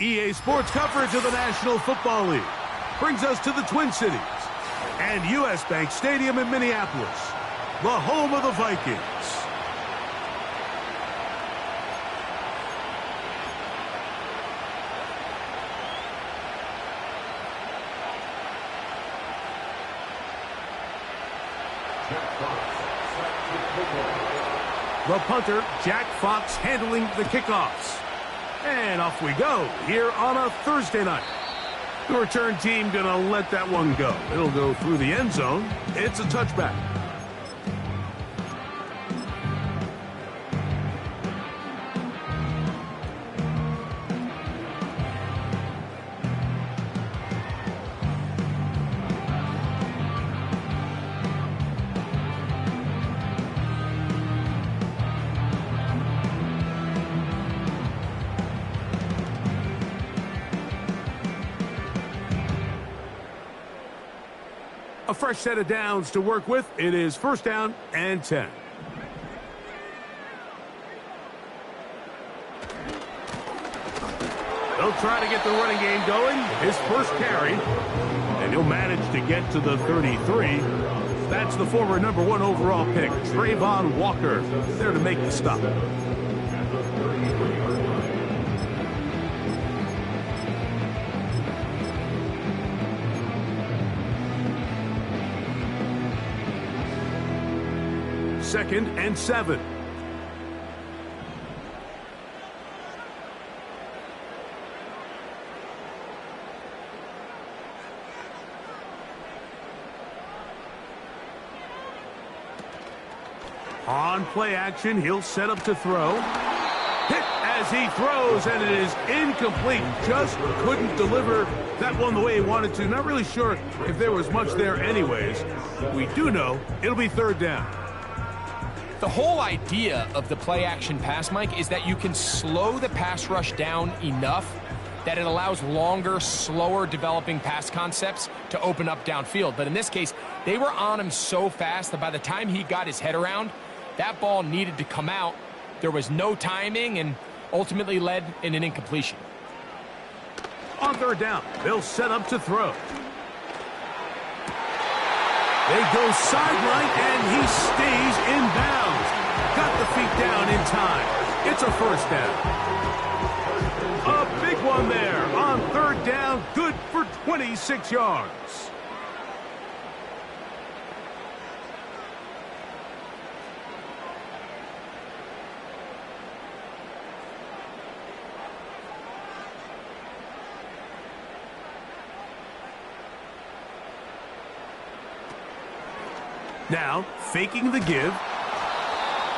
EA Sports coverage of the National Football League brings us to the Twin Cities and U.S. Bank Stadium in Minneapolis, the home of the Vikings. The punter, Jack Fox, handling the kickoffs. And off we go here on a Thursday night. The return team going to let that one go. It'll go through the end zone. It's a touchback. A fresh set of downs to work with. It is first down and 10. They'll try to get the running game going. His first carry. And he'll manage to get to the 33. That's the former #1 overall pick, Trayvon Walker, there to make the stop. Second and 7. On play action, he'll set up to throw. Hit as he throws, and it is incomplete. Just couldn't deliver that one the way he wanted to. Not really sure if there was much there anyways. We do know it'll be third down. The whole idea of the play-action pass, Mike, is that you can slow the pass rush down enough that it allows longer, slower developing pass concepts to open up downfield. But in this case, they were on him so fast that by the time he got his head around, that ball needed to come out. There was no timing and ultimately led in an incompletion. On third down, they'll set up to throw. They go sideline, and he stays in bounds. Got the feet down in time. It's a first down. A big one there on third down. Good for 26 yards. Now, faking the give.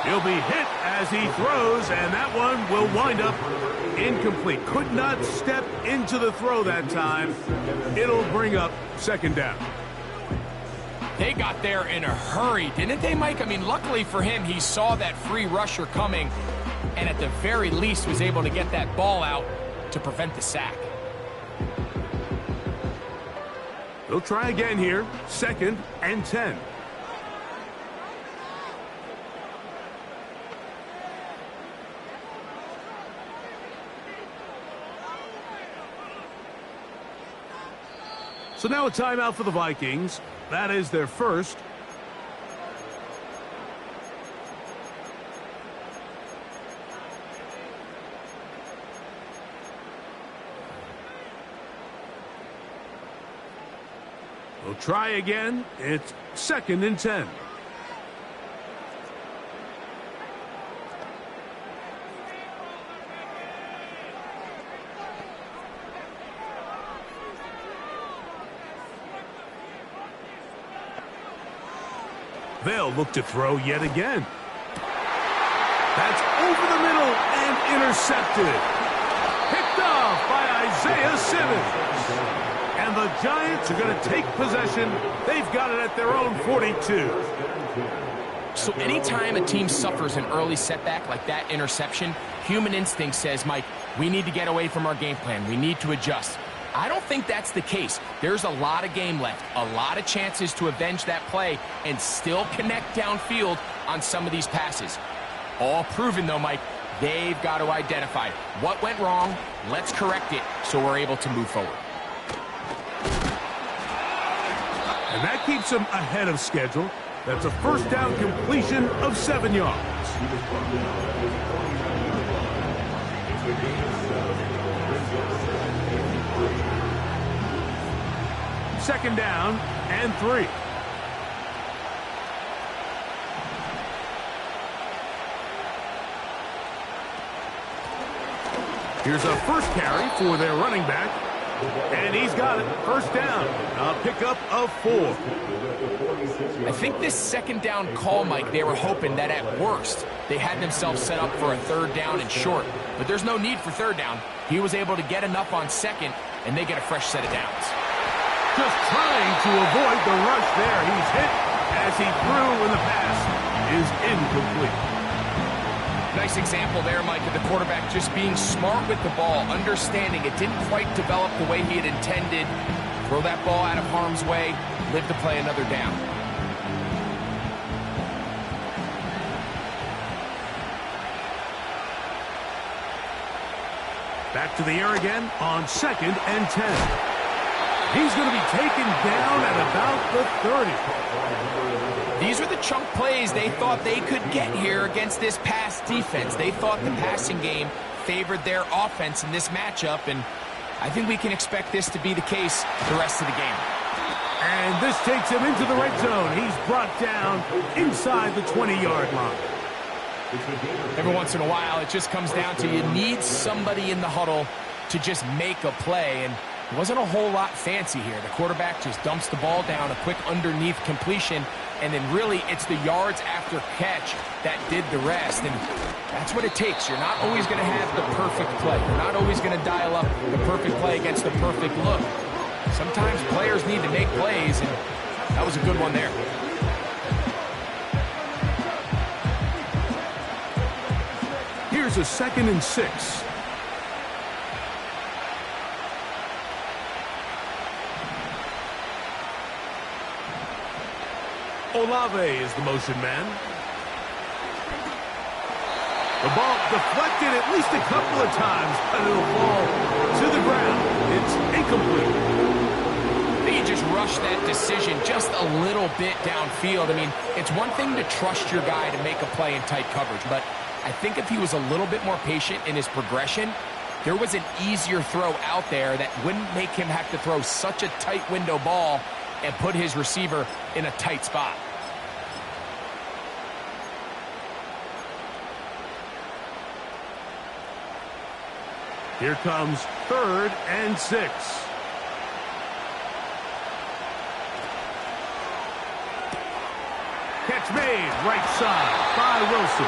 He'll be hit as he throws, and that one will wind up incomplete. Could not step into the throw that time. It'll bring up second down. They got there in a hurry, didn't they, Mike? I mean, luckily for him, he saw that free rusher coming, and at the very least was able to get that ball out to prevent the sack. They'll try again here. Second and 10. So now a timeout for the Vikings. That is their first. We'll try again. It's second and 10. They'll look to throw yet again. That's over the middle and intercepted. Picked off by Isaiah Simmons. And the Giants are going to take possession. They've got it at their own 42. So anytime a team suffers an early setback like that interception, human instinct says, Mike, we need to get away from our game plan. We need to adjust. I don't think that's the case. There's a lot of game left, a lot of chances to avenge that play and still connect downfield on some of these passes. All proven, though, Mike, They've got to identify what went wrong, let's correct it so we're able to move forward. And that keeps them ahead of schedule. That's a first down completion of 7 yards. Second down and 3. Here's a first carry for their running back. And he's got it. First down. A pickup of 4. I think this second down call, Mike, they were hoping that at worst they had themselves set up for a third down and short. But there's no need for third down. He was able to get enough on second, and they get a fresh set of downs. Just trying to avoid the rush there. He's hit as he threw when the pass is incomplete. Nice example there, Mike, of the quarterback just being smart with the ball, understanding it didn't quite develop the way he had intended. Throw that ball out of harm's way, live to play another down. Back to the air again on 2nd and 10. He's going to be taken down at about the 30. These are the chunk plays they thought they could get here against this pass defense. They thought the passing game favored their offense in this matchup, and I think we can expect this to be the case the rest of the game. And this takes him into the red zone. He's brought down inside the 20-yard line. Every once in a while, it just comes down to you need somebody in the huddle to just make a play, and it wasn't a whole lot fancy here. The quarterback just dumps the ball down, a quick underneath completion, and then really it's the yards after catch that did the rest, and that's what it takes. You're not always going to have the perfect play. You're not always going to dial up the perfect play against the perfect look. Sometimes players need to make plays, and that was a good one there. Here's a 2nd and 6. Olave is the motion man. The ball deflected at least a couple of times, but it'll fall to the ground. It's incomplete. I think he just rushed that decision just a little bit downfield. I mean, it's one thing to trust your guy to make a play in tight coverage, but I think if he was a little bit more patient in his progression, there was an easier throw out there that wouldn't make him have to throw such a tight window ball and put his receiver in a tight spot. Here comes 3rd and 6. Catch made right side by Wilson.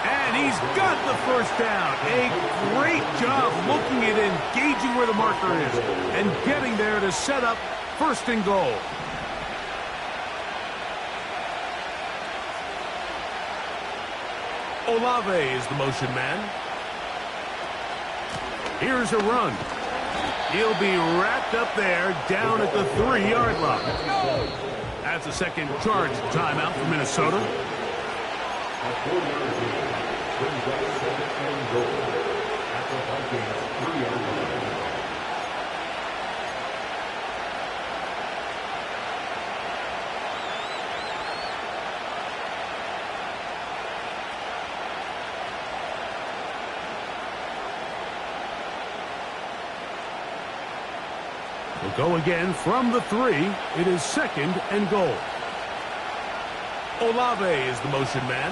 And he's got the first down. A great job looking at engaging where the marker is and getting there to set up 1st and goal. Olave is the motion man. Here's a run. He'll be wrapped up there down at the 3-yard line. That's a second charge timeout for Minnesota. We'll go again from the 3. It is 2nd and goal. Olave is the motion man.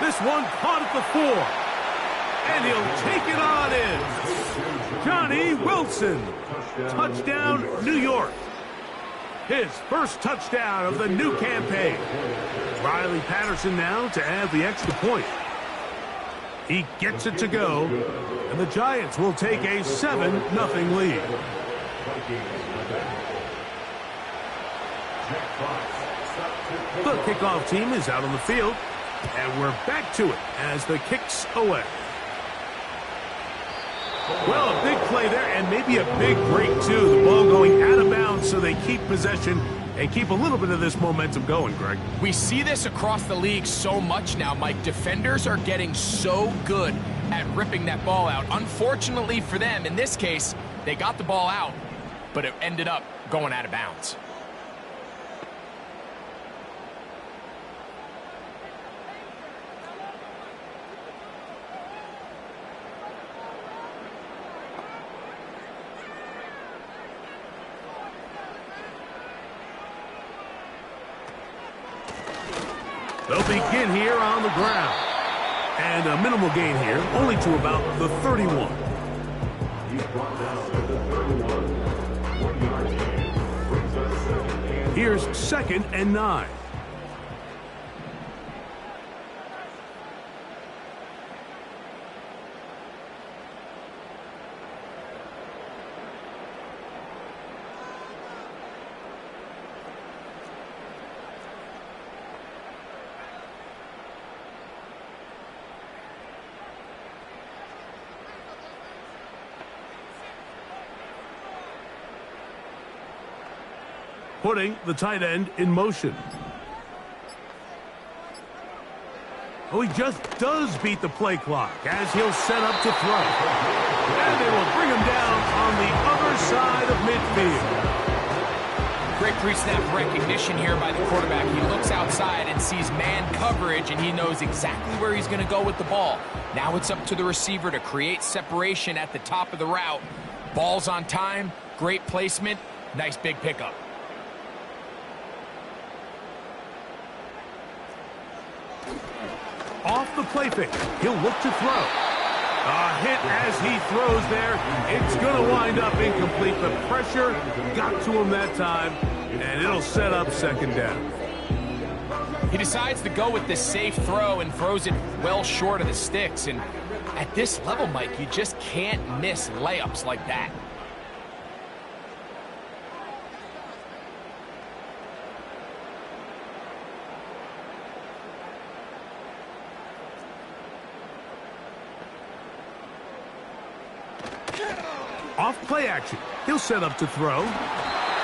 This one caught at the 4. And he'll take it on in. Johnny Wilson. Touchdown, New York. His first touchdown of the new campaign. Riley Patterson now to add the extra point. He gets it to go, and the Giants will take a 7-0 lead. The kickoff team is out on the field, and we're back to it as the kick's away. Well, a big play there, and maybe a big break, too. The ball going out of bounds, so they keep possession and keep a little bit of this momentum going, Greg. We see this across the league so much now, Mike. Defenders are getting so good at ripping that ball out. Unfortunately for them, in this case, they got the ball out, but it ended up going out of bounds. They'll begin here on the ground. And a minimal gain here, only to about the 31. Here's 2nd and 9. Putting the tight end in motion. Oh, he just does beat the play clock as he'll set up to throw. And they will bring him down on the other side of midfield. Great pre-snap recognition here by the quarterback. He looks outside and sees man coverage, and he knows exactly where he's going to go with the ball. Now it's up to the receiver to create separation at the top of the route. Ball's on time, great placement, nice big pickup. Off the play fake, he'll look to throw. A hit as he throws there. It's going to wind up incomplete. The pressure got to him that time, and it'll set up 2nd down. He decides to go with this safe throw and throws it well short of the sticks. And at this level, Mike, you just can't miss layups like that. Off play action, he'll set up to throw.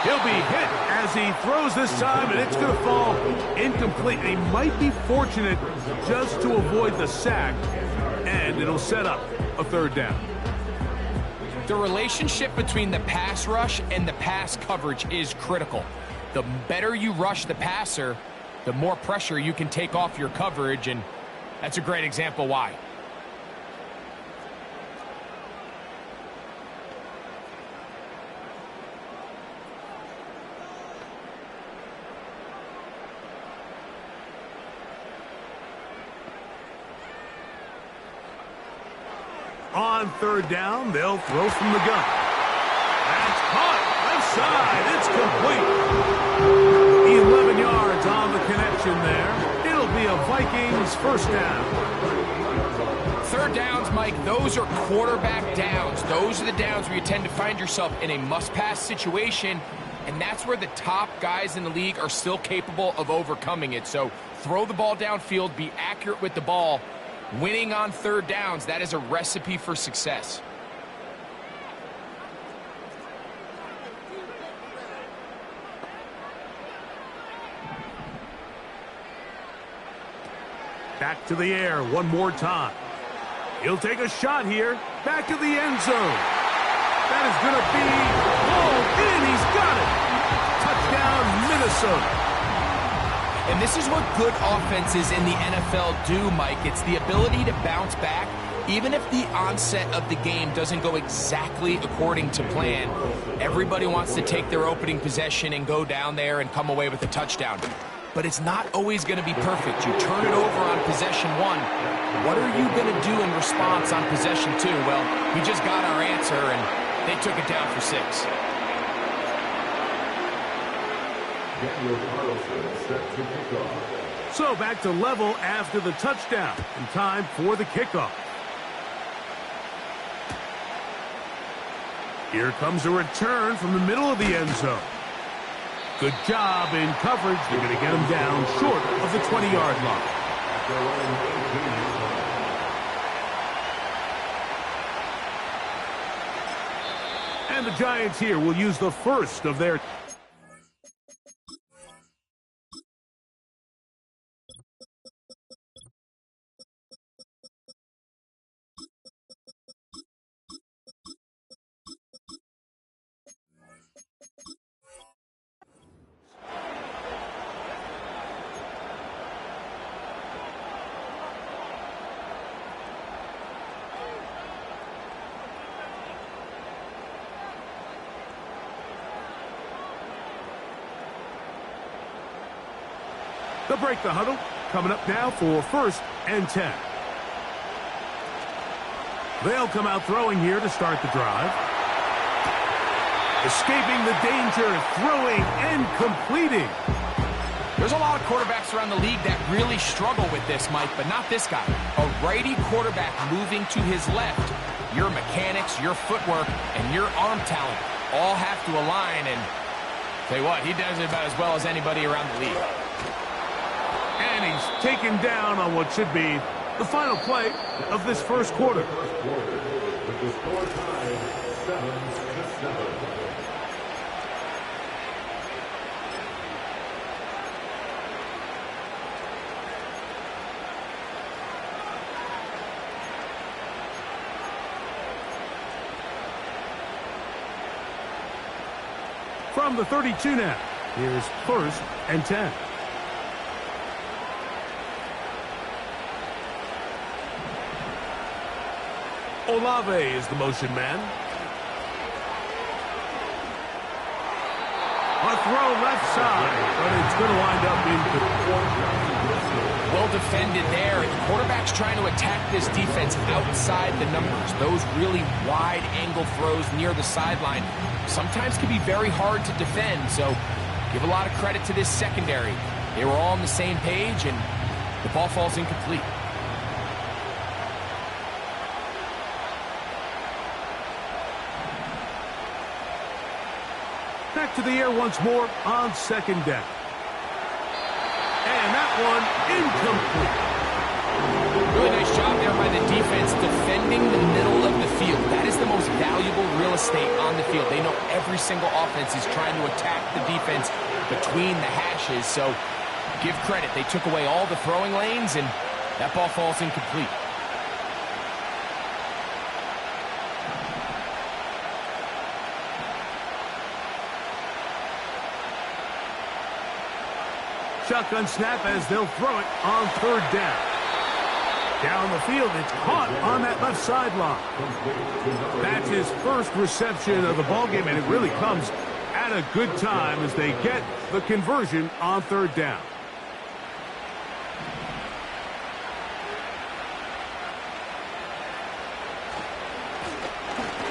He'll be hit as he throws this time, and it's going to fall incomplete. He might be fortunate just to avoid the sack, and it'll set up a 3rd down. The relationship between the pass rush and the pass coverage is critical. The better you rush the passer, the more pressure you can take off your coverage, and that's a great example why. On 3rd down, they'll throw from the gun. That's caught. Left side. It's complete. 11 yards on the connection there. It'll be a Vikings 1st down. 3rd downs, Mike, those are quarterback downs. Those are the downs where you tend to find yourself in a must-pass situation, and that's where the top guys in the league are still capable of overcoming it. So throw the ball downfield, be accurate with the ball. Winning on 3rd downs, that is a recipe for success. Back to the air one more time. He'll take a shot here. Back to the end zone. That is going to be pulled in. He's got it. Touchdown, Minnesota. And this is what good offenses in the NFL do, Mike. It's the ability to bounce back, even if the onset of the game doesn't go exactly according to plan. Everybody wants to take their opening possession and go down there and come away with a touchdown. But it's not always going to be perfect. You turn it over on possession 1. What are you going to do in response on possession 2? Well, we just got our answer, and they took it down for 6. So back to level after the touchdown, and time for the kickoff. Here comes a return from the middle of the end zone. Good job in coverage. They're going to get him down short of the 20-yard line. And the Giants here will use the first of their They'll break the huddle. Coming up now for 1st and 10. They'll come out throwing here to start the drive. Escaping the danger, throwing and completing. There's a lot of quarterbacks around the league that really struggle with this, Mike, but not this guy. A righty quarterback moving to his left. Your mechanics, your footwork, and your arm talent all have to align, and tell you what, he does it about as well as anybody around the league. And he's taken down on what should be the final play of this first quarter. From the 32 now, here's 1st and 10. Olave is the motion man. A throw left side, but it's going to wind up incomplete. Well defended there. The quarterback's trying to attack this defense outside the numbers. Those really wide angle throws near the sideline sometimes can be very hard to defend, so give a lot of credit to this secondary. They were all on the same page, and the ball falls incomplete. Back to the air once more on 2nd down. And that one incomplete. Really nice job there by the defense defending the middle of the field. That is the most valuable real estate on the field. They know every single offense is trying to attack the defense between the hashes, so give credit. They took away all the throwing lanes, and that ball falls incomplete. Shotgun snap as they'll throw it on 3rd down. Down the field, it's caught on that left sideline. That's his first reception of the ballgame, and it really comes at a good time as they get the conversion on 3rd down.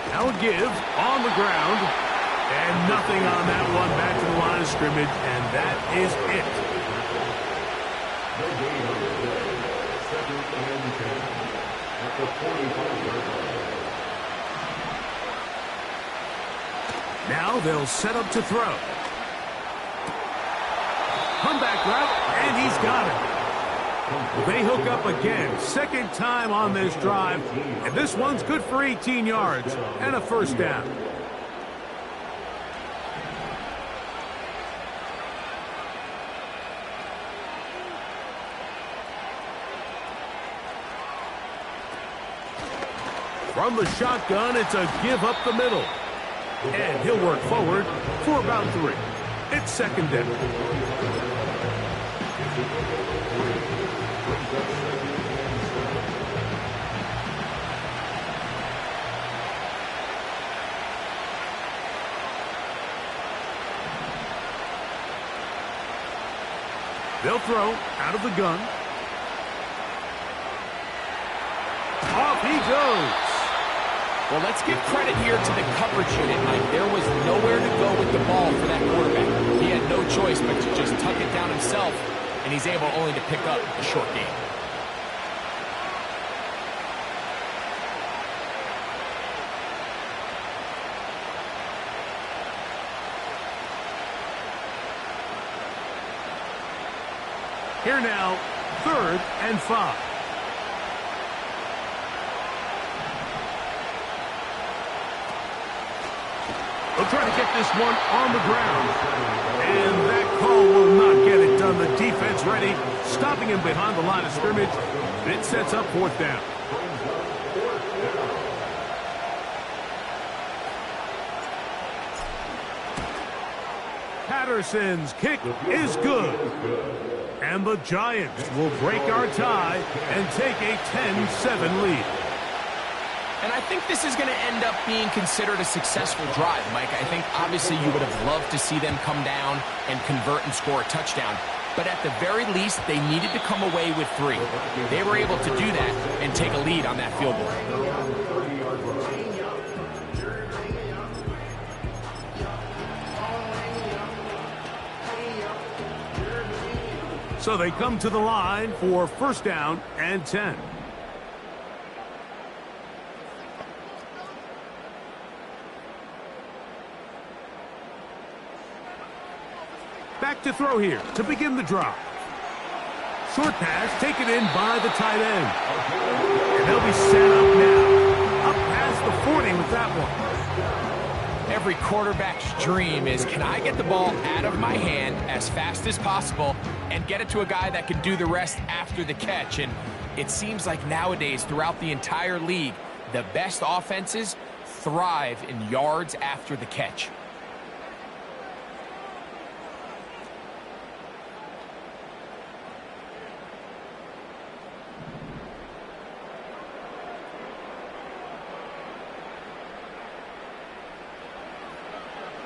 Now a give on the ground, and nothing on that one back to the line of scrimmage, and that is it. Now they'll set up to throw. Comeback route, and he's got it. They hook up again. 2nd time on this drive, and this one's good for 18 yards and a 1st down. From the shotgun, it's a give up the middle. And he'll work forward for about 3. It's 2nd down. They'll throw out of the gun. Off he goes. Well, let's give credit here to the coverage unit, Mike. There was nowhere to go with the ball for that quarterback. He had no choice but to just tuck it down himself, and he's able only to pick up a short gain. Here now, 3rd and 5. They'll try to get this one on the ground. And that call will not get it done. The defense ready, stopping him behind the line of scrimmage. It sets up 4th down. Patterson's kick is good. And the Giants will break our tie and take a 10-7 lead. And I think this is going to end up being considered a successful drive, Mike. I think obviously you would have loved to see them come down and convert and score a touchdown. but at the very least, they needed to come away with 3. They were able to do that and take a lead on that field goal. So they come to the line for first down and 10. Back to throw here to begin the drive. Short pass taken in by the tight end. And they'll be set up now. Up past the 40 with that one. Every quarterback's dream is, can I get the ball out of my hand as fast as possible and get it to a guy that can do the rest after the catch? And it seems like nowadays, throughout the entire league, the best offenses thrive in yards after the catch.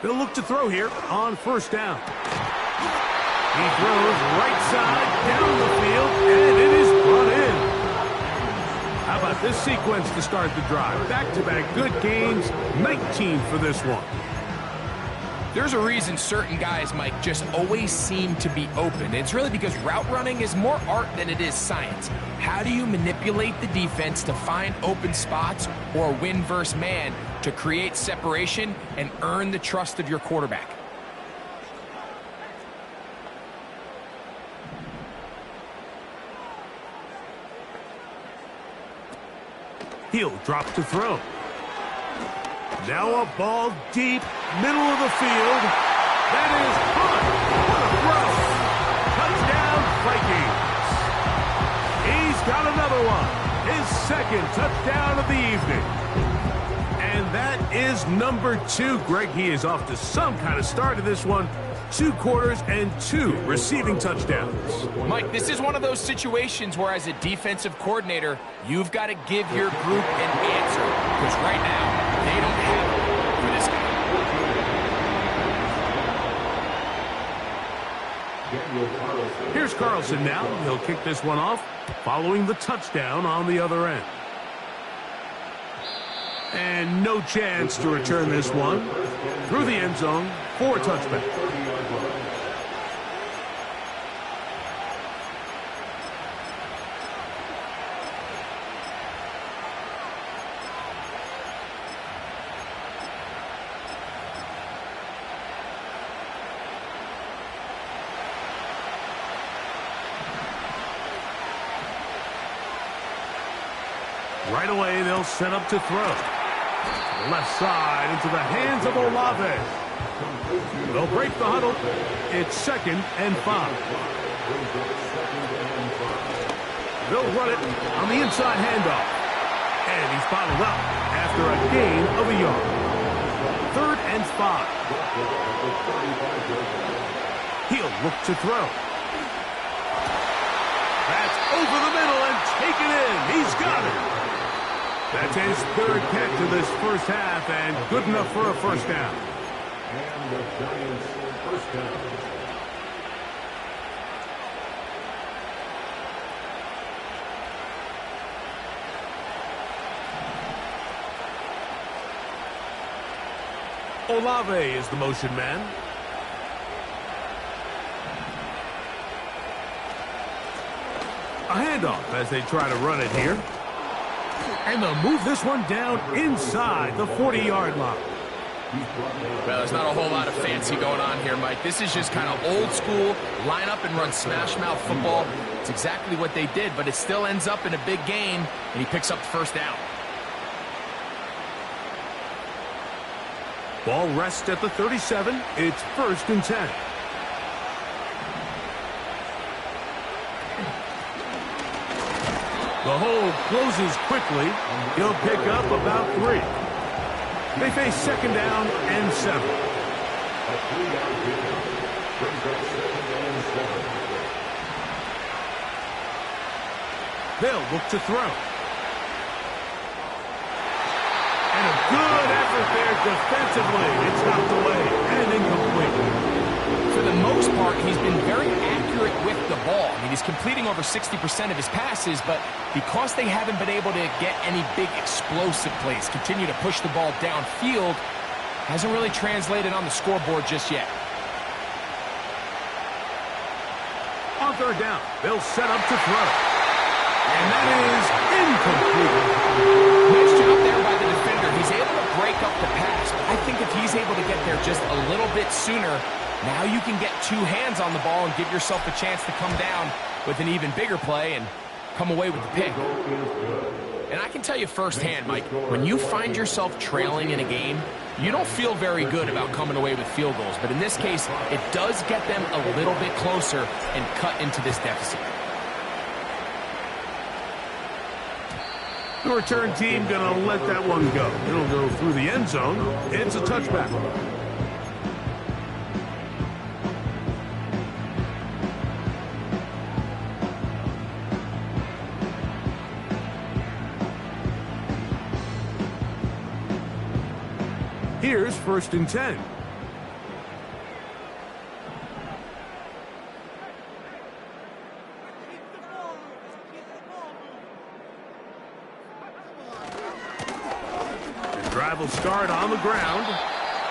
They'll look to throw here on first down. He throws right side down the field, and it is brought in. How about this sequence to start the drive? Back-to-back good gains, 19 for this one. There's a reason certain guys, Mike, just always seem to be open. It's really because route running is more art than it is science. How do you manipulate the defense to find open spots or win versus man to create separation and earn the trust of your quarterback? He'll drop to throw. Now a ball deep, middle of the field. That is caught. What a throw. Touchdown, Vikings. He's got another one. His second touchdown of the evening. And that is number 2. Greg, he is off to some kind of start in this one. 2 quarters and 2 receiving touchdowns. Mike, this is one of those situations where as a defensive coordinator, you've got to give your group an answer. Because right now, they don't have it for this guy. Here's Carlson now. He'll kick this one off, following the touchdown on the other end. And no chance to return this one through the end zone for a touchback. Right away, they'll set up to throw. Left side into the hands of Olave. They'll break the huddle. It's 2nd and 5. They'll run it on the inside handoff. And he's bottled up after a gain of a yard. 3rd and 5. He'll look to throw. That's over the middle and taken in. He's got it. That's his 3rd catch of this first half, and good enough for a first down. And the Giants first down. Olave is the motion man. A handoff as they try to run it here. And they'll move this one down inside the 40-yard line. Well, there's not a whole lot of fancy going on here, Mike. This is just kind of old school, line up and run smash mouth football. It's exactly what they did, but it still ends up in a big game, and he picks up the first down. Ball rests at the 37. It's 1st and 10. The hold closes quickly. He'll pick up about 3. They face 2nd down and 7. They'll look to throw. And a good effort there defensively. It's knocked away and incomplete. For the most part, he's been very accurate accurate with the ball. I mean, he's completing over 60% of his passes, but because they haven't been able to get any big explosive plays, continue to push the ball downfield, hasn't really translated on the scoreboard just yet. On third down, they'll set up to throw. And that is incomplete. Nice job there by the defender. He's able to break up the pass, but I think if he's able to get there just a little bit sooner, now you can get two hands on the ball and give yourself a chance to come down with an even bigger play and come away with the pick. And I can tell you firsthand, Mike, when you find yourself trailing in a game, you don't feel very good about coming away with field goals. But in this case, it does get them a little bit closer and cut into this deficit. The return team gonna let that one go. It'll go through the end zone. It's a touchback. Here's 1st and 10. The drive will start on the ground.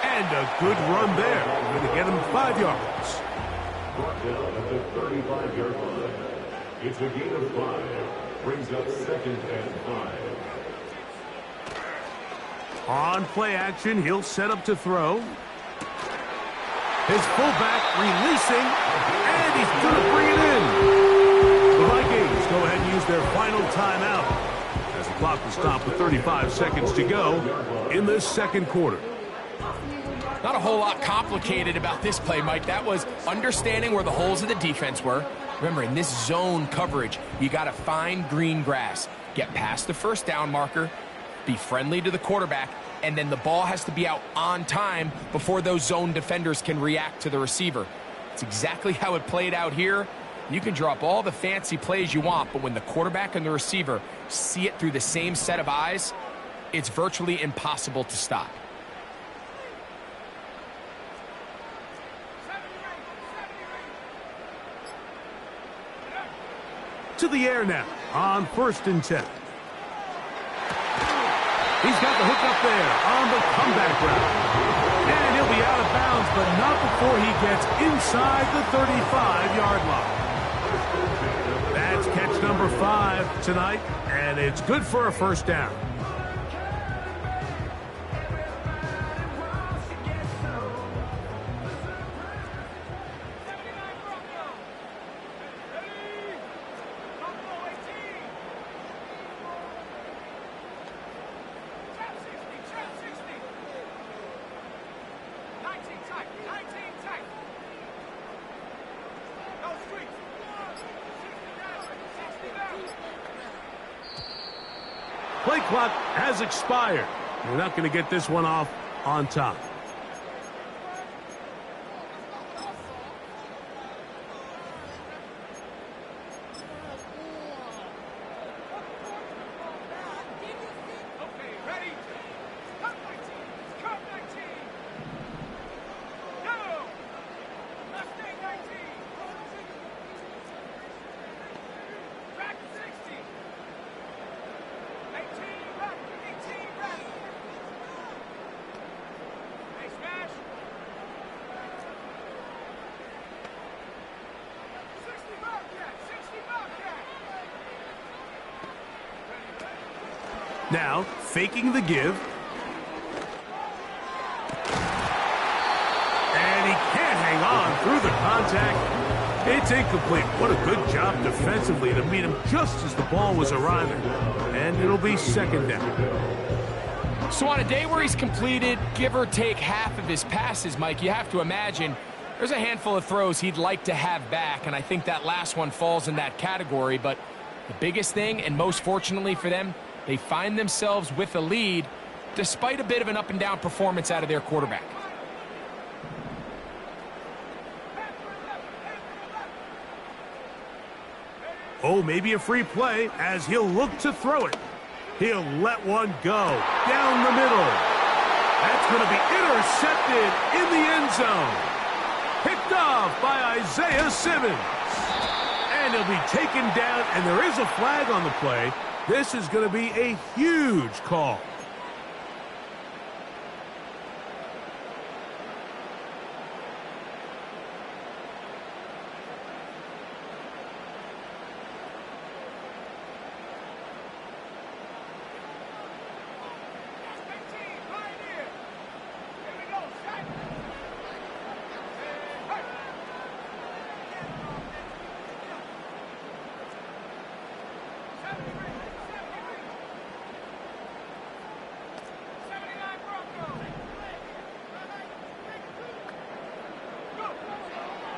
And a good run there. Going to get him 5 yards. Brought down at the 35-yard line. It's a gain of 5. Brings up 2nd and 5. On play action, he'll set up to throw. His fullback releasing, and he's going to bring it in. The Vikings go ahead and use their final timeout as the clock will stop with 35 seconds to go in this 2nd quarter. Not a whole lot complicated about this play, Mike. That was understanding where the holes of the defense were. Remember, in this zone coverage, you got to find green grass, get past the 1st down marker, be friendly to the quarterback, and then the ball has to be out on time before those zone defenders can react to the receiver. It's exactly how it played out here. You can draw up all the fancy plays you want, but when the quarterback and the receiver see it through the same set of eyes, it's virtually impossible to stop. To the air now on 1st and 10. He's got the hook up there on the comeback route. And he'll be out of bounds, but not before he gets inside the 35-yard line. That's catch number 5 tonight, and it's good for a 1st down. Play clock has expired. You're not going to get this one off on time. Now, faking the give. And he can't hang on through the contact. It's incomplete. What a good job defensively to meet him just as the ball was arriving. And it'll be 2nd down. So on a day where he's completed, give or take half of his passes, Mike, you have to imagine there's a handful of throws he'd like to have back, and I think that last one falls in that category. But the biggest thing, and most fortunately for them, they find themselves with a lead despite a bit of an up-and-down performance out of their quarterback. Oh, maybe a free play as he'll look to throw it. He'll let one go down the middle. That's going to be intercepted in the end zone. Picked off by Isaiah Simmons. And he'll be taken down, and there is a flag on the play. This is going to be a huge call.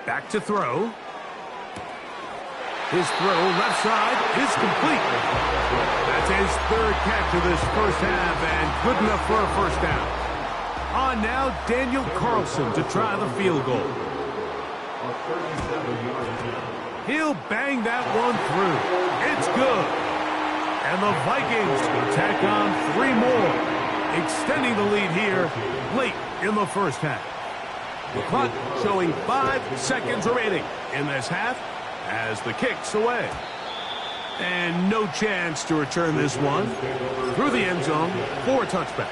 Back to throw. His throw left side is complete. That's his third catch of this first half and good enough for a first down. On now, Daniel Carlson to try the field goal. He'll bang that one through. It's good. And the Vikings will tack on 3 more, extending the lead here late in the first half. The clock showing 5 seconds remaining in this half as the kick's away. And no chance to return this one through the end zone for a touchback.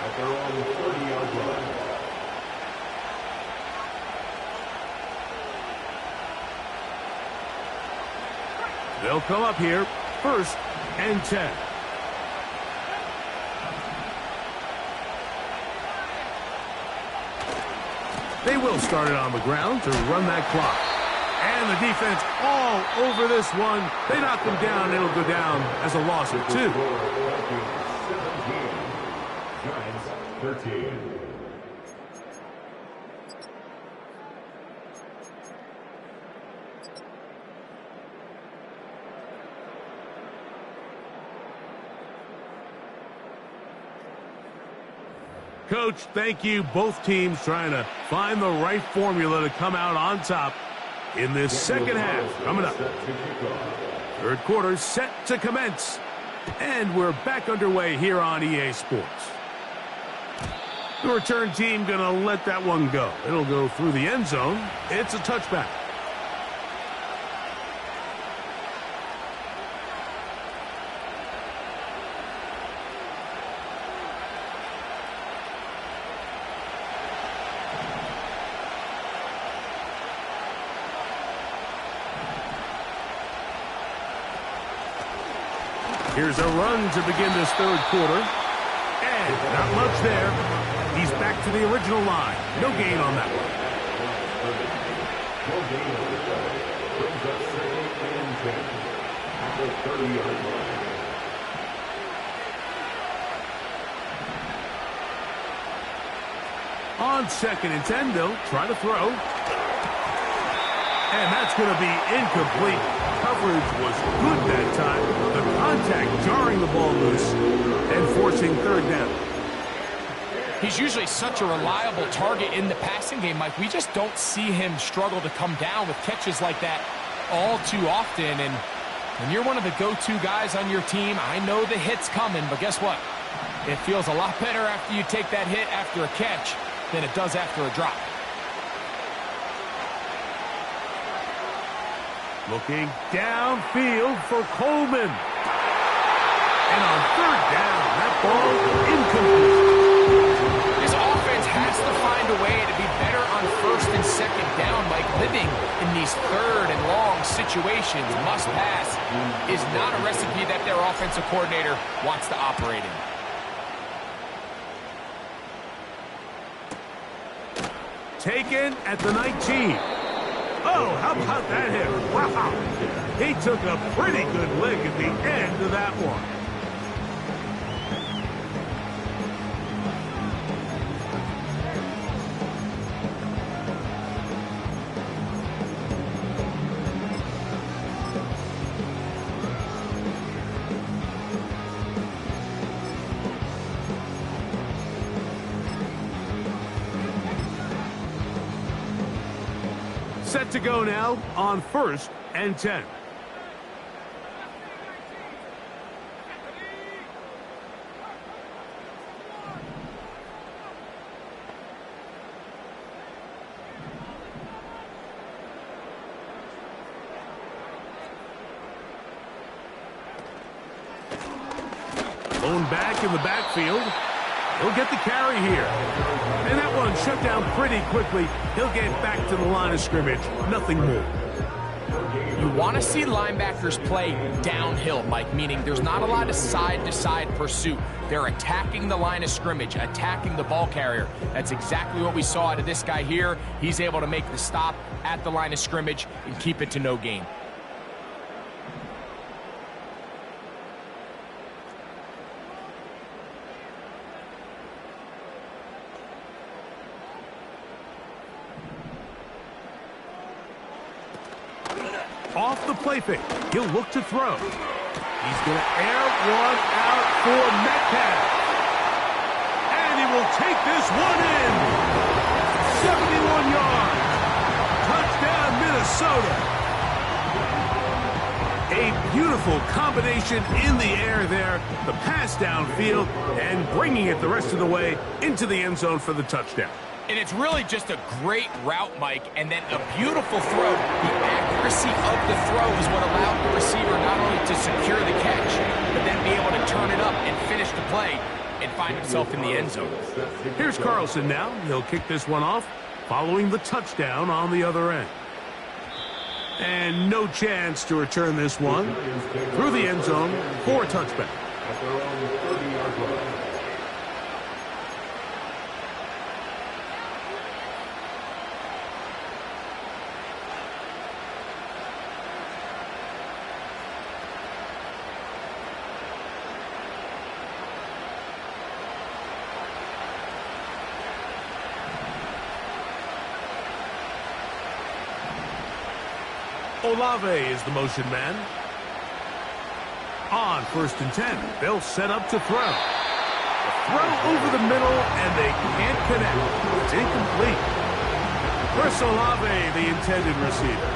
They'll come up here, 1st and 10. They will start it on the ground to run that clock. And the defense all over this one. They knock him down. It'll go down as a loss of 2. 17, Giants 13. Coach, thank you. Both teams trying to find the right formula to come out on top in this second half. Coming up. 3rd quarter set to commence. And we're back underway here on EA Sports. The return team going to let that one go. It'll go through the end zone. It's a touchback. Here's a run to begin this 3rd quarter. And not much there. He's back to the original line. No gain on that one. On 2nd and 10, they'll try to throw. And that's going to be incomplete. Coverage was good that time. The contact jarring the ball loose and forcing 3rd down. He's usually such a reliable target in the passing game, Mike. We just don't see him struggle to come down with catches like that all too often. And when you're one of the go-to guys on your team, I know the hit's coming, but guess what? It feels a lot better after you take that hit after a catch than it does after a drop. Looking downfield for Coleman. And on 3rd down, that ball incomplete. This offense has to find a way to be better on 1st and 2nd down. Like living in these 3rd and long situations, must pass, is not a recipe that their offensive coordinator wants to operate in. Taken at the 19. Oh, how about that hit? Wow. He took a pretty good lick at the end of that one. Set to go now on 1st and 10. Blown back in the backfield. He'll get the carry here. And that one shut down pretty quickly. He'll get back to the line of scrimmage. Nothing more. You want to see linebackers play downhill, Mike, meaning there's not a lot of side-to-side pursuit. They're attacking the line of scrimmage, attacking the ball carrier. That's exactly what we saw out of this guy here. He's able to make the stop at the line of scrimmage and keep it to no gain. Off the play fake. He'll look to throw. He's going to air one out for Metcalf. And he will take this one in. 71 yards. Touchdown, Minnesota. A beautiful combination in the air there. The pass downfield and bringing it the rest of the way into the end zone for the touchdown. And it's really just a great route, Mike, and then a beautiful throw. The accuracy of the throw is what allowed the receiver not only to secure the catch, but then be able to turn it up and finish the play and find himself in the end zone. Here's Carlson now. He'll kick this one off, following the touchdown on the other end. And no chance to return this one through the end zone for a touchback. At their own 30-yard line. Olave is the motion man. On 1st and 10, they'll set up to throw. A throw over the middle, and they can't connect. It's incomplete. Chris Olave, the intended receiver.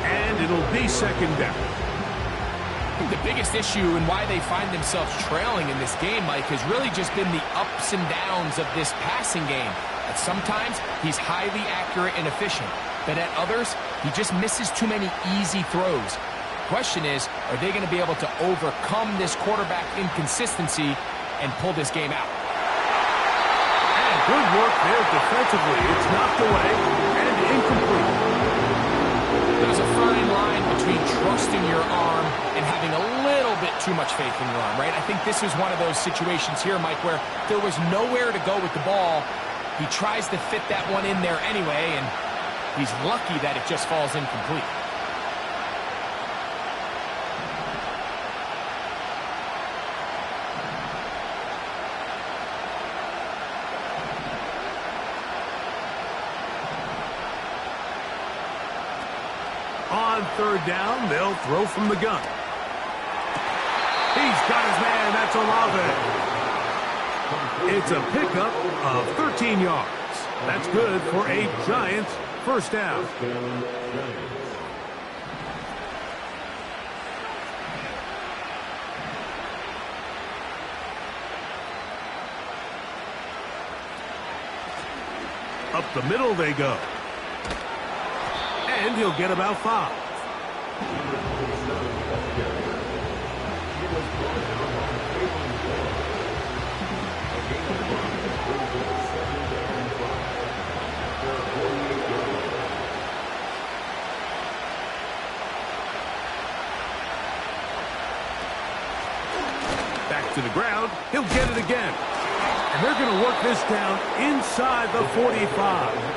And it'll be 2nd down. I think the biggest issue and why they find themselves trailing in this game, Mike, has really just been the ups and downs of this passing game. At sometimes, he's highly accurate and efficient. But at others, he just misses too many easy throws. Question is, are they going to be able to overcome this quarterback inconsistency and pull this game out? And good work there defensively. It's knocked away and incomplete. There's a fine line between trusting your arm and having a little bit too much faith in your arm, right? I think this is one of those situations here, Mike, where there was nowhere to go with the ball. He tries to fit that one in there anyway, and he's lucky that it just falls incomplete. On 3rd down, they'll throw from the gun. He's got his man. That's Olave. It's a pickup of 13 yards. That's good for a Giants 1st down. Up the middle they go. And he'll get about 5. Back to the ground. He'll get it again. And they're going to work this down inside the 45.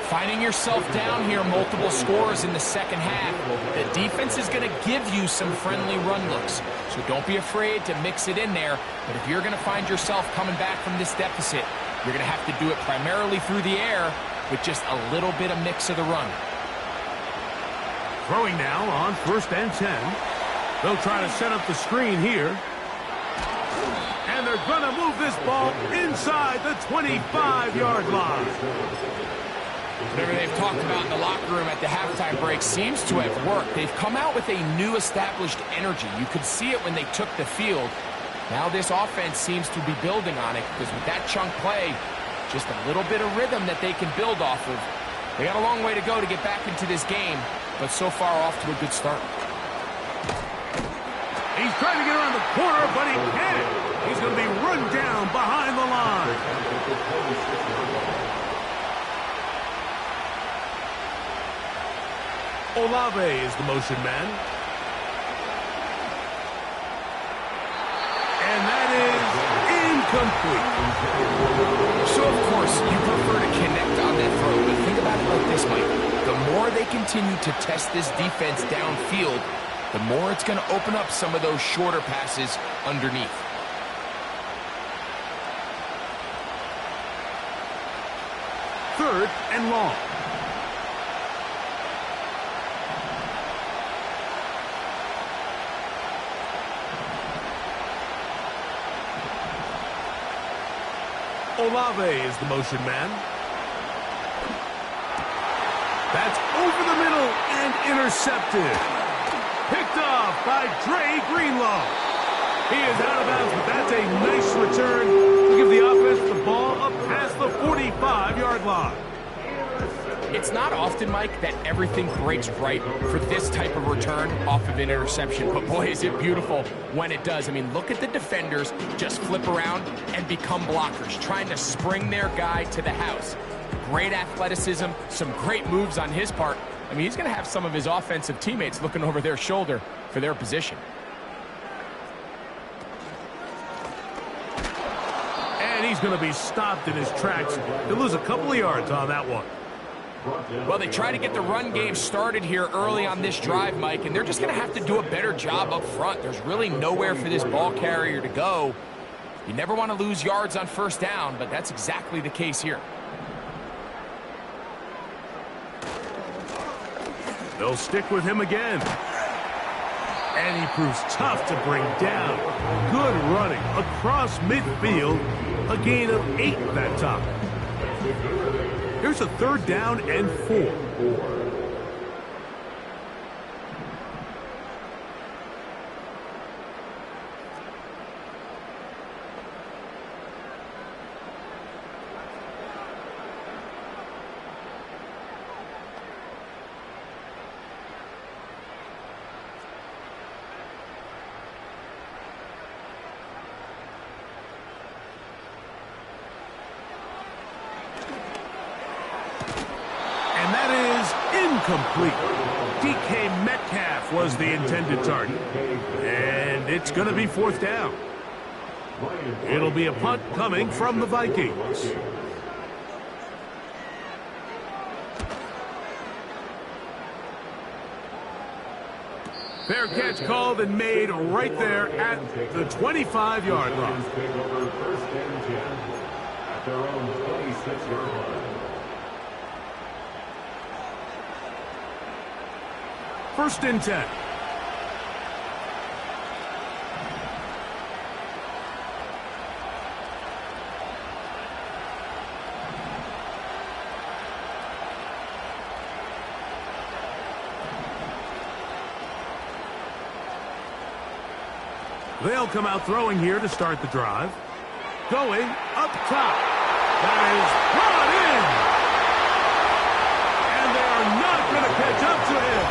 Finding yourself down here, multiple scores in the 2nd half. The defense is going to give you some friendly run looks. So don't be afraid to mix it in there. But if you're going to find yourself coming back from this deficit, you're going to have to do it primarily through the air with just a little bit of mix of the run. Throwing now on 1st and 10. They'll try to set up the screen here. And they're going to move this ball inside the 25-yard line. Whatever they've talked about in the locker room at the halftime break seems to have worked. They've come out with a new established energy. You could see it when they took the field. Now this offense seems to be building on it because with that chunk play, just a little bit of rhythm that they can build off of. They got a long way to go to get back into this game, but so far off to a good start. He's trying to get around the corner, but he can't. He's going to be run down behind the line. Olave is the motion man. And that is incomplete. So, of course, you prefer to connect on that throw, but think about it like this, Mike. The more they continue to test this defense downfield, the more it's going to open up some of those shorter passes underneath. Third and long. Olave is the motion man. That's over the middle and intercepted. Picked off by Dre Greenlaw. He is out of bounds, but that's a nice return to give the offense the ball up past the 45-yard line. It's not often, Mike, that everything breaks right for this type of return off of an interception, but boy, is it beautiful when it does. I mean, look at the defenders just flip around and become blockers, trying to spring their guy to the house. Great athleticism, some great moves on his part. I mean, he's going to have some of his offensive teammates looking over their shoulder for their position. And he's going to be stopped in his tracks. He'll lose a couple of yards on that one. Well, they try to get the run game started here early on this drive, Mike, and they're just going to have to do a better job up front. There's really nowhere for this ball carrier to go. You never want to lose yards on first down, but that's exactly the case here. They'll stick with him again. And he proves tough to bring down. Good running across midfield. A gain of 8 that time. Here's a third down and 4. Incomplete. DK Metcalf was the intended target. And it's going to be fourth down. It'll be a punt coming from the Vikings. Fair catch called and made right there at the 25-yard line. At their own 26-yard line. First and 10. They'll come out throwing here to start the drive. Going up top. That is brought in. And they are not going to catch up to him.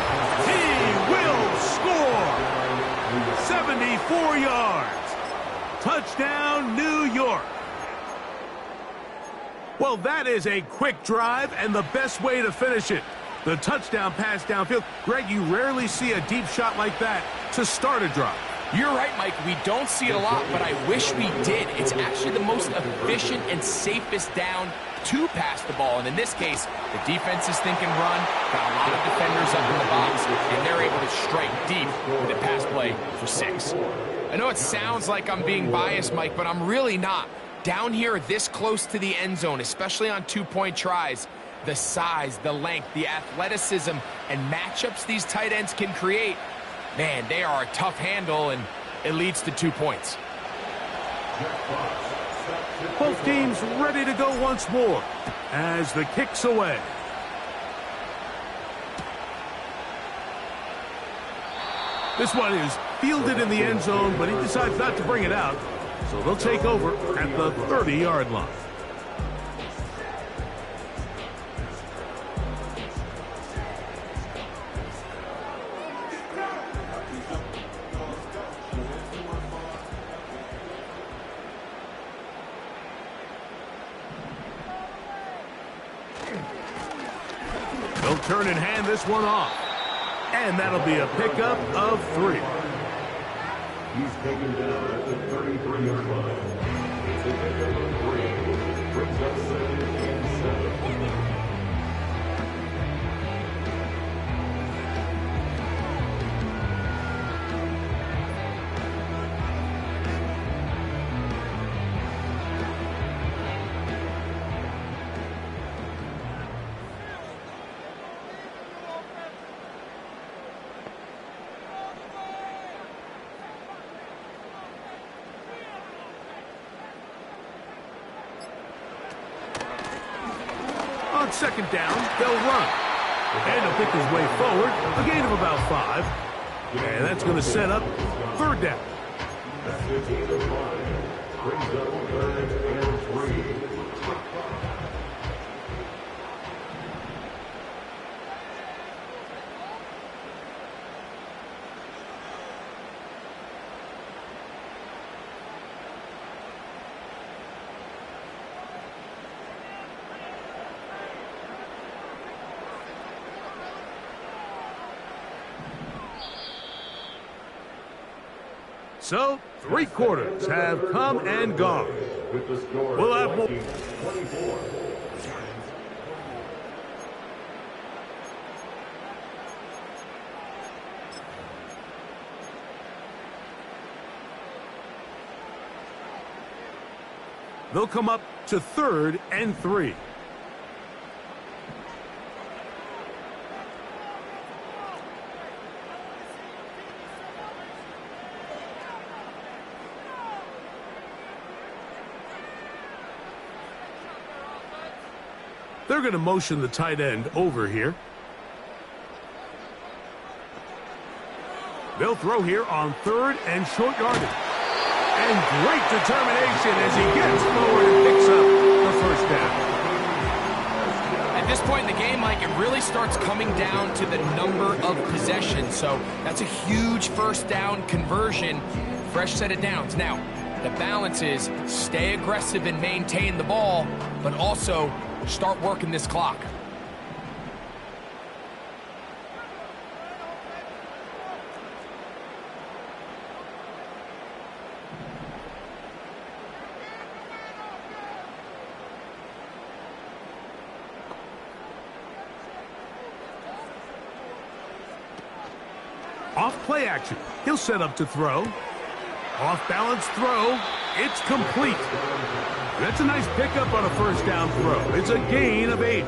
He will score. 74 yards. Touchdown, New York. Well, that is a quick drive and the best way to finish it. The touchdown pass downfield. Greg, you rarely see a deep shot like that to start a drive. You're right, Mike. We don't see it a lot, but I wish we did. It's actually the most efficient and safest down to pass the ball. And in this case, the defense is thinking run, got a lot of defenders up in the box, and they're able to strike deep with a pass play for 6. I know it sounds like I'm being biased, Mike, but I'm really not. Down here this close to the end zone, especially on two-point tries, the size, the length, the athleticism, and matchups these tight ends can create, man, they are a tough handle, and it leads to 2 points. Both teams ready to go once more as the kick's away. This one is fielded in the end zone, but he decides not to bring it out, so they'll take over at the 30-yard line. They'll turn and hand this one off. And that'll be a pickup of 3. He's taken down at the 33-yard line. It's a pickup of 3. Brings up 2nd and 7. On 2nd down, they'll run. And he'll pick his way forward, a gain of about 5. And that's going to set up 3rd down. That's the team of 5. Brings up 3rd and 3. So, 3 quarters have come and gone. With the score We'll have more. 24. They'll come up to 3rd and 3. They're going to motion the tight end over here. They'll throw here on 3rd and short yardage. And great determination as he gets forward and picks up the 1st down. At this point in the game, Mike, it really starts coming down to the number of possessions. So that's a huge 1st down conversion, fresh set of downs. Now, the balance is stay aggressive and maintain the ball, but also start working this clock. Off play action. He'll set up to throw. Off balance throw. It's complete. That's a nice pickup on a 1st down throw. It's a gain of 8.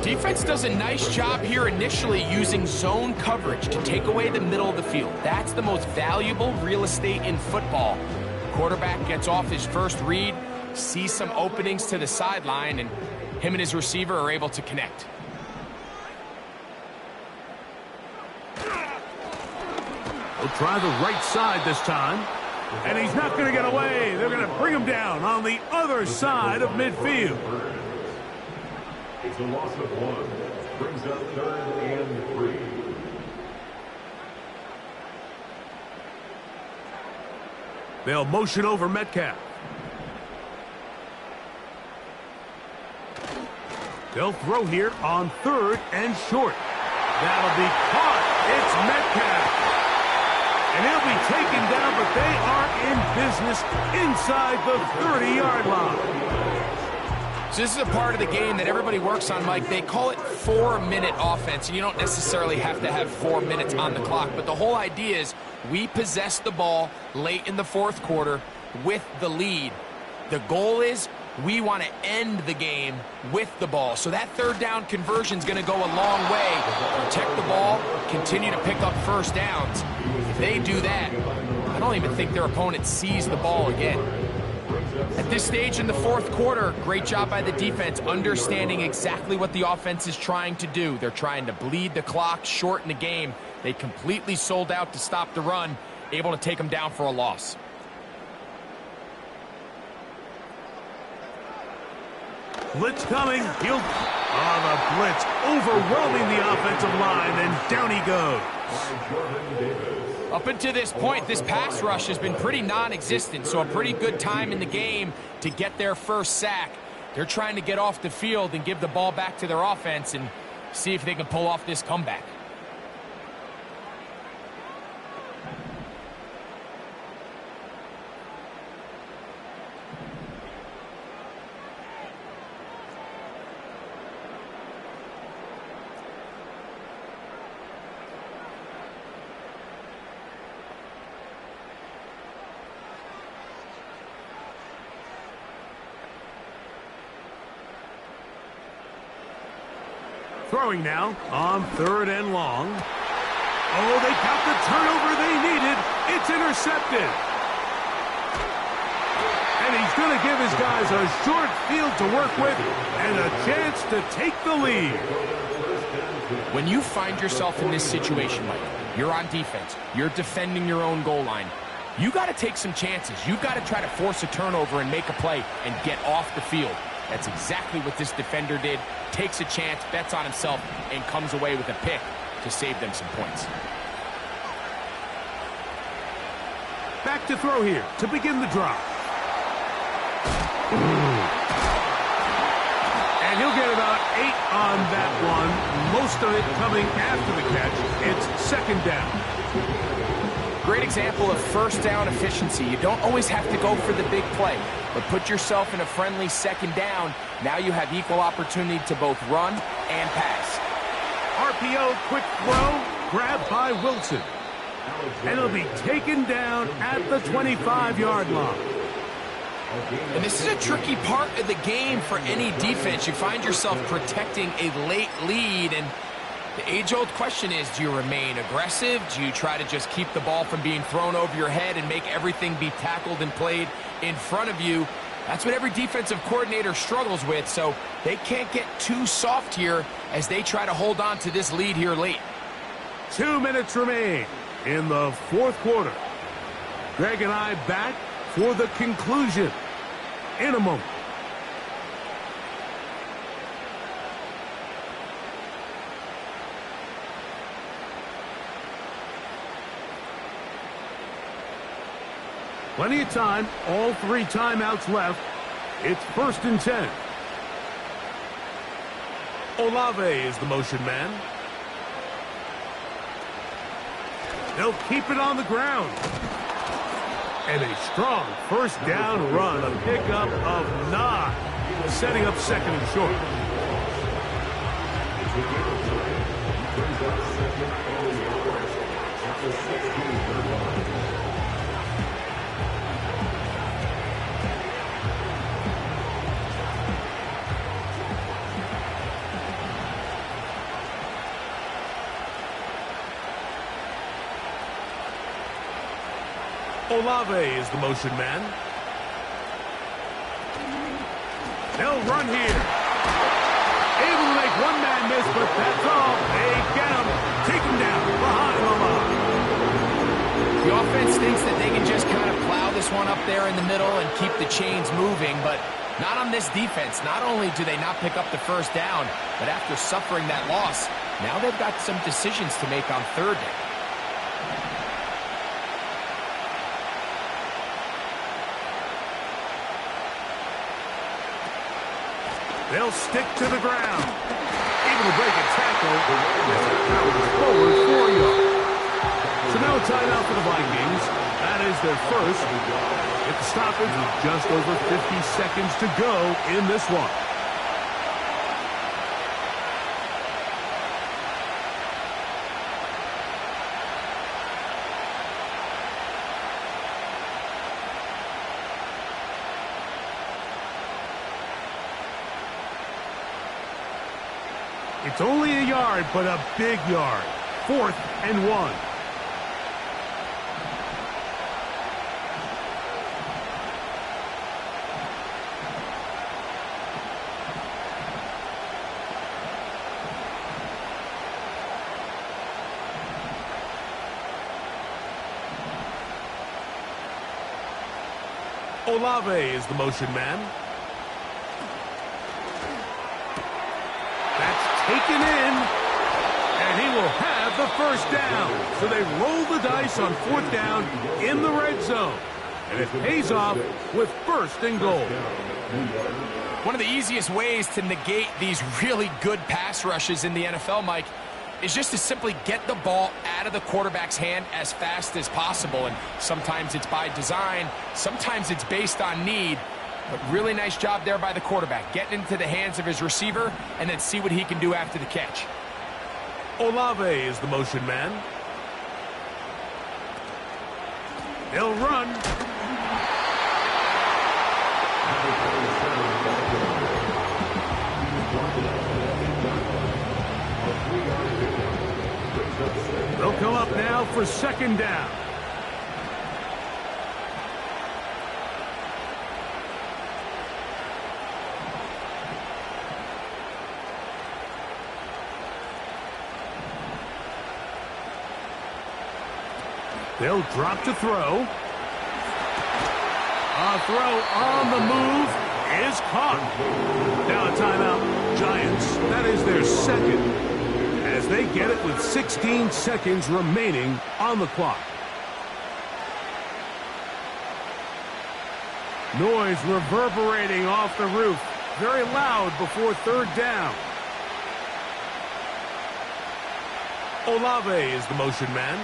Defense does a nice job here initially using zone coverage to take away the middle of the field. That's the most valuable real estate in football. Quarterback gets off his first read, sees some openings to the sideline, and him and his receiver are able to connect. He'll try the right side this time. And he's not going to get away. They're going to bring him down on the other side of midfield. It's a loss of 1. Brings up 3rd and 3. They'll motion over Metcalf. They'll throw here on 3rd and short. That'll be caught. It's Metcalf. And he'll be taken down, but they are in business inside the 30-yard line. So this is a part of the game that everybody works on, Mike. They call it 4-minute offense. And you don't necessarily have to have 4 minutes on the clock. But the whole idea is we possess the ball late in the 4th quarter with the lead. The goal is we want to end the game with the ball. So that 3rd down conversion is going to go a long way. Protect the ball, continue to pick up 1st downs. If they do that, I don't even think their opponent sees the ball again. At this stage in the 4th quarter, great job by the defense understanding exactly what the offense is trying to do. They're trying to bleed the clock, shorten the game. They completely sold out to stop the run, able to take them down for a loss. Blitz coming. He'll the blitz overwhelming the offensive line, and down he goes. Up until this point, this pass rush has been pretty non-existent, so a pretty good time in the game to get their first sack. They're trying to get off the field and give the ball back to their offense and see if they can pull off this comeback. Throwing now on 3rd and long. Oh, they got the turnover they needed. It's intercepted. And he's going to give his guys a short field to work with and a chance to take the lead. When you find yourself in this situation, Mike, you're on defense, you're defending your own goal line, you got to take some chances. You've got to try to force a turnover and make a play and get off the field. That's exactly what this defender did. Takes a chance, bets on himself, and comes away with a pick to save them some points. Back to throw here to begin the drive. And he'll get about 8 on that one. Most of it coming after the catch. It's 2nd down. Great example of first down efficiency. You don't always have to go for the big play, but put yourself in a friendly 2nd down. Now you have equal opportunity to both run and pass. RPO, quick throw, grabbed by Wilson. And it'll be taken down at the 25-yard line. And this is a tricky part of the game for any defense. You find yourself protecting a late lead, and the age-old question is, do you remain aggressive? Do you try to just keep the ball from being thrown over your head and make everything be tackled and played in front of you? That's what every defensive coordinator struggles with, so they can't get too soft here as they try to hold on to this lead here late. 2 minutes remain in the 4th quarter. Greg and I back for the conclusion in a moment. Plenty of time, all 3 timeouts left. It's 1st and 10. Olave is the motion man. They'll keep it on the ground. And a strong 1st down run, a pickup of 9, setting up 2nd and short. Olave is the motion man. They'll run here. Able to make one man miss, but that's all. They get him. Take him down behind the line. The offense thinks that they can just kind of plow this one up there in the middle and keep the chains moving, but not on this defense. Not only do they not pick up the 1st down, but after suffering that loss, now they've got some decisions to make on 3rd down. They'll stick to the ground. Able to break a tackle. As it powers forward 4 yards. So now a timeout for the Vikings. That is their first. At the stoppage with just over 50 seconds to go in this one. It's only a yard, but a big yard. 4th and 1. Olave is the motion man. Taken in, and he will have the 1st down. So they roll the dice on 4th down in the red zone. And it pays off with first and goal. One of the easiest ways to negate these really good pass rushes in the NFL, Mike, is just to simply get the ball out of the quarterback's hand as fast as possible. And sometimes it's by design, sometimes it's based on need. But really nice job there by the quarterback, getting into the hands of his receiver and then see what he can do after the catch. Olave is the motion man. He'll run. They'll come up now for second down. They'll drop to throw. A throw on the move is caught. Now a timeout. Giants, that is their second, as they get it with 16 seconds remaining on the clock. Noise reverberating off the roof. Very loud before third down. Olave is the motion man.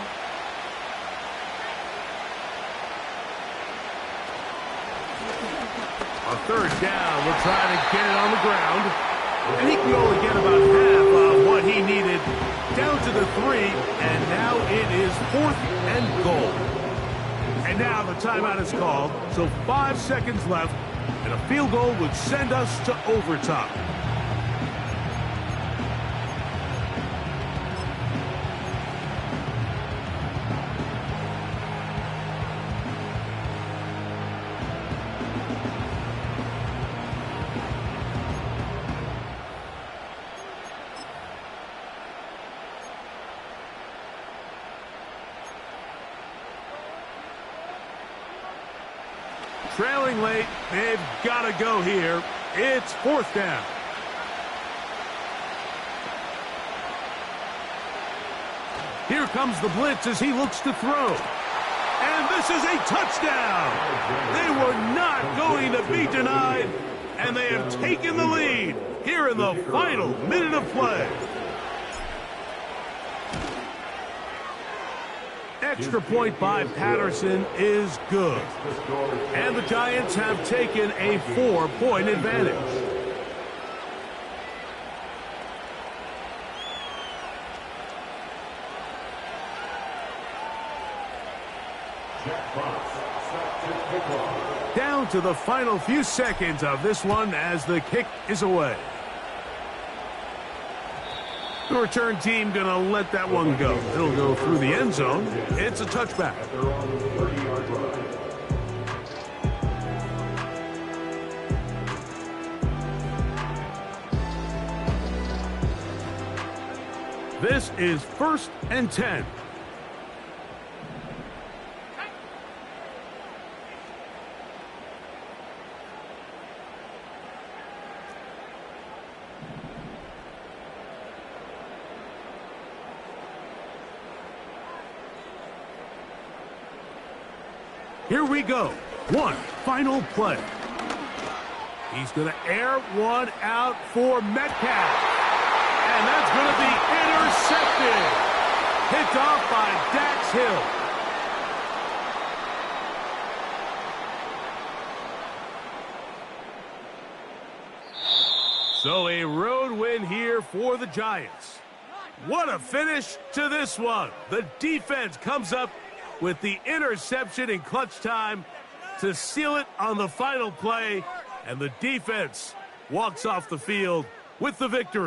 A third down, we'll try to get it on the ground. And he can only get about half of what he needed. Down to the 3, and now it is 4th and goal. And now the timeout is called, so 5 seconds left, and a field goal would send us to overtime. Trailing late, they've got to go here. It's 4th down. Here comes the blitz as he looks to throw. And this is a touchdown. They were not going to be denied, and they have taken the lead here in the final minute of play. Extra point by Patterson is good. And the Giants have taken a 4-point advantage. Down to the final few seconds of this one as the kick is away. The return team going to let that one go. It'll go through the end zone. It's a touchback. This is 1st and 10. Here we go. One final play. He's going to air one out for Metcalf. And that's going to be intercepted. Picked off by Dax Hill. So a road win here for the Giants. What a finish to this one. The defense comes up with the interception in clutch time to seal it on the final play, and the defense walks off the field with the victory.